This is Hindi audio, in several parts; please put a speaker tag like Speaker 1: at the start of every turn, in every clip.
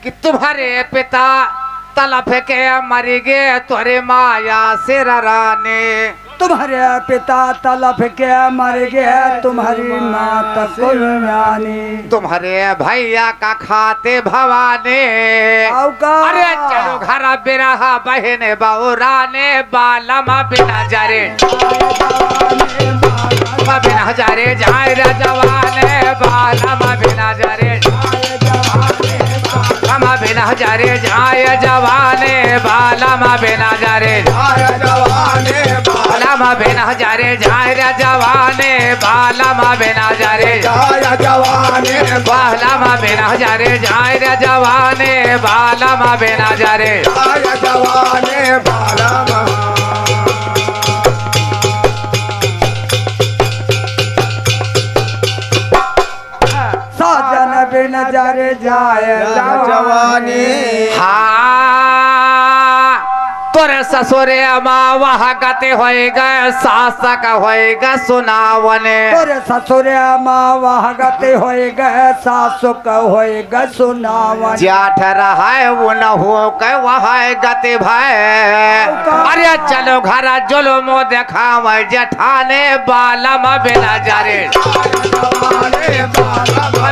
Speaker 1: कि तुम्हारे पिता तलफ के मर गए तोरे माया से राने।
Speaker 2: तुम्हारे पिता तलफ के मर गए तुम्हारी माता कुर्बानी।
Speaker 1: तुम्हारे भैया का खाते भवाने। अरे चलो घर बिरहा बहने बहुराने बालमा बिना जरे बिना जरे जाए रे जवाने बालमा बिना जरे बालमा बिना जरे जाए जवाने बालमा बिना जरे बालमा बिना जरे जाए रे जवाने बालमा बिना जरे
Speaker 3: जवाने
Speaker 1: बालमा बिना जरे जाए रे जवाने बालमा बिना जरे
Speaker 3: जवाने बालमा।
Speaker 2: साजन बिन जरे जाए जवानी।
Speaker 1: हाँ तोरे ससुरे माँ वहाँ गते होएगा सासक होएगा सुनावने।
Speaker 2: तोरे ससुरे माँ वहाँ गते होएगा सासुक होएगा सुनावन।
Speaker 1: जाठ रहा है वो न हो के वहाँ गते भाई। अरे चलो घर जुल्म देखाव जठाने बालमा बिना जरे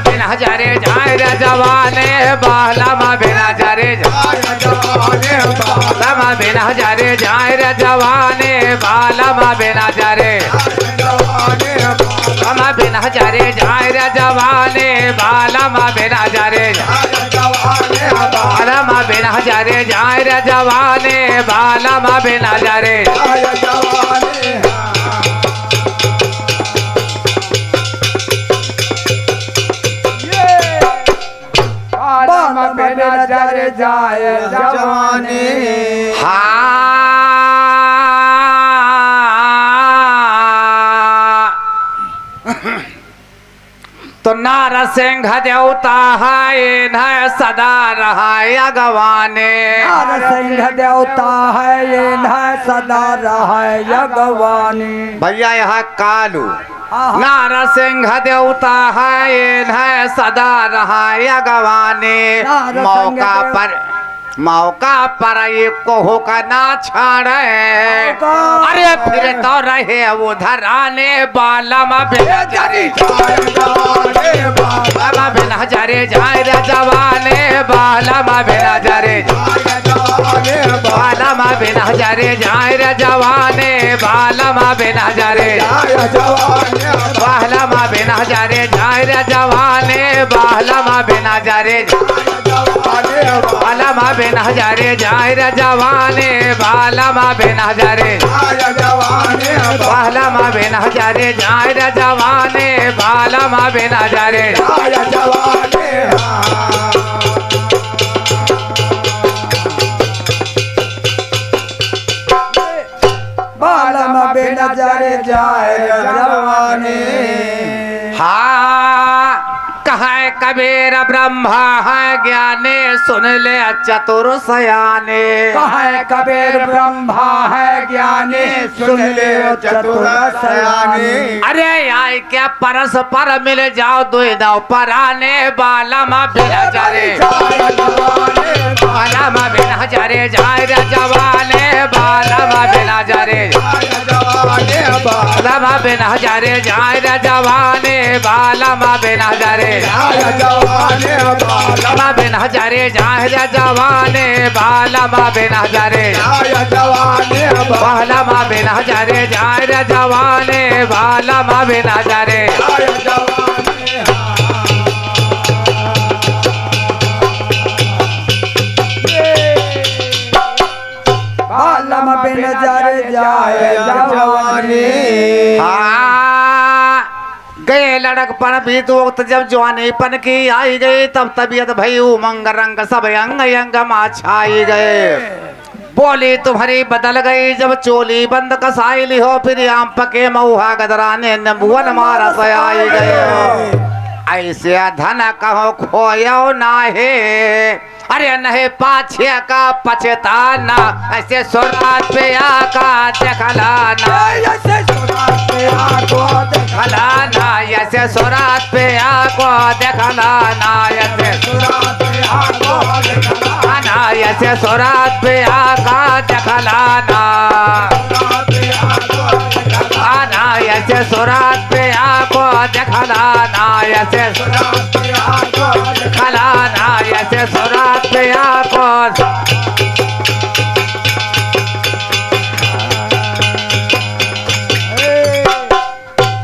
Speaker 1: बिना जरे जाए रे जवाने बालमा बिना जरे बालमा बिना जरे जाए रे जवाने बालमा बिना जरे बालमा बिना जरे जाए रे जवाने बालमा बिना जरे बालमा बिना जरे जाए रे जवाने बालमा बिना जरे
Speaker 2: बालमा बिन जरे जाए जवानी।
Speaker 1: तो नारसिंह देवता है न सदा रहा अगवाने।
Speaker 2: नारसिंह देवता है ये न सदा रहा यगवानी।
Speaker 1: भैया यह कालू नारसिंह देवता है न सदा रहा अगवाने। मौका पर ये को का ना छाड़े। अरे फिर तो रहे उधर आने बालमा बिना जरे बालमा बिना जरे जाए रे जवाने बालमा बिना जरे बालमा बिना जरे जाए रे जवाने बालमा बिना जरे बालमा बिना जरे जाए रे जवाने बालमा बिना जरे बालमा बिना जरे जाए रे जवाने बालमा बिना जरे बालमा बिना जरे जाए रे जवाने बालमा बिना जरे
Speaker 2: बालमा बिन जरे जाए जवानी।
Speaker 1: हाँ कहे कबीर ब्रह्मा है ज्ञाने सुन ले चतुर सयाने।
Speaker 2: कहे कबीर ब्रह्मा है ज्ञानी सुन ले चतुर सयानी।
Speaker 1: अरे आय क्या परस पर मिल जाओ दो दाव पराने बालमा बिना जरे बालमा बिना जरे जाए रे जवाने बालमा बिना जरे बालमा बिना जरे जाए रे जवाने बालमा बिना जरे बालमा बिना जरे जाए रे जवाने बालमा बिना जरे बालमा बिना जरे जाए रे जवाने बालमा बिना जरे
Speaker 2: बालमा बिन जरे जाए जवानी।
Speaker 1: गए लड़कपन बीत वक्त जब जवानीपन की आई गई तब तबीयत भई उमंग रंग सब अंग अंग मा छाई गए। बोली तुम्हारी बदल गई जब चोली बंद कसाई ली हो फिर आम पके मऊहा गदराने नबुवन मारा सयाई गए। ऐसे धन कहो खोयो नाहे अरे नहीं पाछे का पछताना ऐसे सुरात पे आका देखलाना
Speaker 2: ऐसे सुरात पे आको
Speaker 1: देखला ना ऐसे सुरात पे आको देखला ना ऐसे
Speaker 3: सुरात पे आको देखला
Speaker 1: ना ऐसे सुरात पे आका देखला ना
Speaker 3: सुरात पे आको देखला
Speaker 1: ना ऐसे सुरात पे आको देखला ना ऐसे
Speaker 3: सुरात पे आको देखला
Speaker 1: देखला ना ऐसे सुरात पे